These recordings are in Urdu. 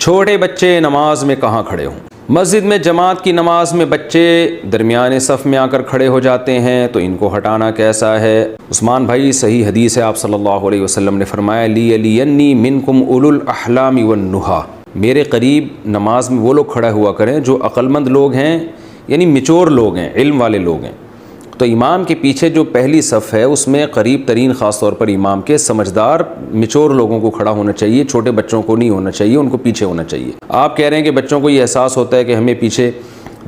چھوٹے بچے نماز میں کہاں کھڑے ہوں؟ مسجد میں جماعت کی نماز میں بچے درمیان صف میں آ کر کھڑے ہو جاتے ہیں تو ان کو ہٹانا کیسا ہے؟ عثمان بھائی صحیح حدیث ہے، آپ صلی اللہ علیہ وسلم نے فرمایا لیلینی منکم اولو الاحلام والنہی، میرے قریب نماز میں وہ لوگ کھڑا ہوا کریں جو عقل مند لوگ ہیں، یعنی میچور لوگ ہیں، علم والے لوگ ہیں۔ تو امام کے پیچھے جو پہلی صف ہے اس میں قریب ترین خاص طور پر امام کے سمجھدار میچور لوگوں کو کھڑا ہونا چاہیے، چھوٹے بچوں کو نہیں ہونا چاہیے، ان کو پیچھے ہونا چاہیے۔ آپ کہہ رہے ہیں کہ بچوں کو یہ احساس ہوتا ہے کہ ہمیں پیچھے،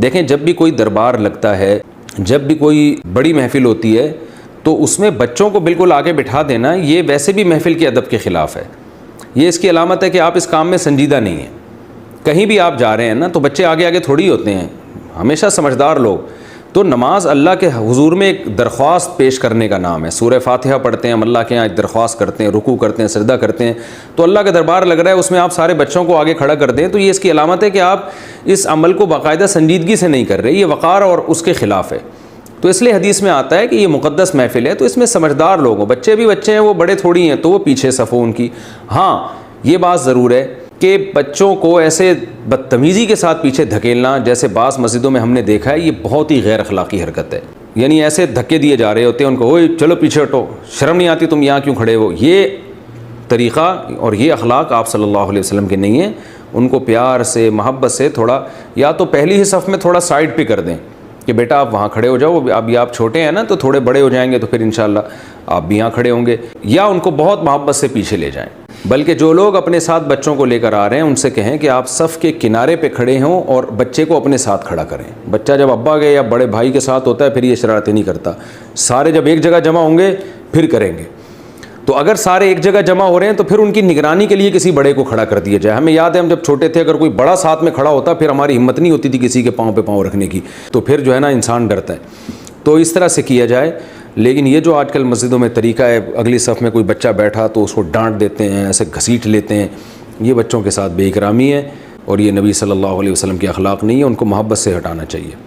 دیکھیں جب بھی کوئی دربار لگتا ہے، جب بھی کوئی بڑی محفل ہوتی ہے تو اس میں بچوں کو بالکل آگے بٹھا دینا یہ ویسے بھی محفل کے ادب کے خلاف ہے۔ یہ اس کی علامت ہے کہ آپ اس کام میں سنجیدہ نہیں ہیں۔ کہیں بھی آپ جا رہے ہیں نا تو بچے آگے آگے تھوڑی ہوتے ہیں، ہمیشہ سمجھدار لوگ۔ تو نماز اللہ کے حضور میں ایک درخواست پیش کرنے کا نام ہے۔ سورہ فاتحہ پڑھتے ہیں، ہم اللہ کے یہاں ایک درخواست کرتے ہیں، رکوع کرتے ہیں، سجدہ کرتے ہیں، تو اللہ کا دربار لگ رہا ہے، اس میں آپ سارے بچوں کو آگے کھڑا کر دیں تو یہ اس کی علامت ہے کہ آپ اس عمل کو باقاعدہ سنجیدگی سے نہیں کر رہے، یہ وقار اور اس کے خلاف ہے۔ تو اس لیے حدیث میں آتا ہے کہ یہ مقدس محفل ہے تو اس میں سمجھدار لوگ ہوں، بچے بھی بچے ہیں، وہ بڑے تھوڑی ہیں تو وہ پیچھے صفوں ان کی۔ ہاں یہ بات ضرور ہے کہ بچوں کو ایسے بدتمیزی کے ساتھ پیچھے دھکیلنا، جیسے بعض مسجدوں میں ہم نے دیکھا ہے، یہ بہت ہی غیر اخلاقی حرکت ہے۔ یعنی ایسے دھکے دیے جا رہے ہوتے ہیں ان کو، اوئے چلو پیچھے ہٹو، شرم نہیں آتی تم یہاں کیوں کھڑے ہو؟ یہ طریقہ اور یہ اخلاق آپ صلی اللہ علیہ وسلم کے نہیں ہیں۔ ان کو پیار سے، محبت سے تھوڑا، یا تو پہلی ہی صف میں تھوڑا سائڈ پہ کر دیں کہ بیٹا آپ وہاں کھڑے ہو جاؤ، ابھی آپ چھوٹے ہیں نا تو تھوڑے بڑے ہو جائیں گے تو پھر انشاءاللہ آپ بھی یہاں کھڑے ہوں گے، یا ان کو بہت محبت سے پیچھے لے جائیں۔ بلکہ جو لوگ اپنے ساتھ بچوں کو لے کر آ رہے ہیں ان سے کہیں کہ آپ صف کے کنارے پہ کھڑے ہوں اور بچے کو اپنے ساتھ کھڑا کریں۔ بچہ جب ابا کے یا بڑے بھائی کے ساتھ ہوتا ہے پھر یہ شرارتیں نہیں کرتا، سارے جب ایک جگہ جمع ہوں گے پھر کریں گے۔ تو اگر سارے ایک جگہ جمع ہو رہے ہیں تو پھر ان کی نگرانی کے لیے کسی بڑے کو کھڑا کر دیا جائے۔ ہمیں یاد ہے ہم جب چھوٹے تھے اگر کوئی بڑا ساتھ میں کھڑا ہوتا پھر ہماری ہمت نہیں ہوتی تھی کسی کے پاؤں پہ پاؤں رکھنے کی، تو پھر جو ہے نا انسان ڈرتا ہے۔ تو اس طرح سے کیا جائے۔ لیکن یہ جو آج کل مسجدوں میں طریقہ ہے، اگلی صف میں کوئی بچہ بیٹھا تو اس کو ڈانٹ دیتے ہیں، ایسے گھسیٹ لیتے ہیں، یہ بچوں کے ساتھ بے اکرامی ہے اور یہ نبی صلی اللہ علیہ وسلم کے اخلاق نہیں ہے، ان کو محبت سے ہٹانا چاہیے۔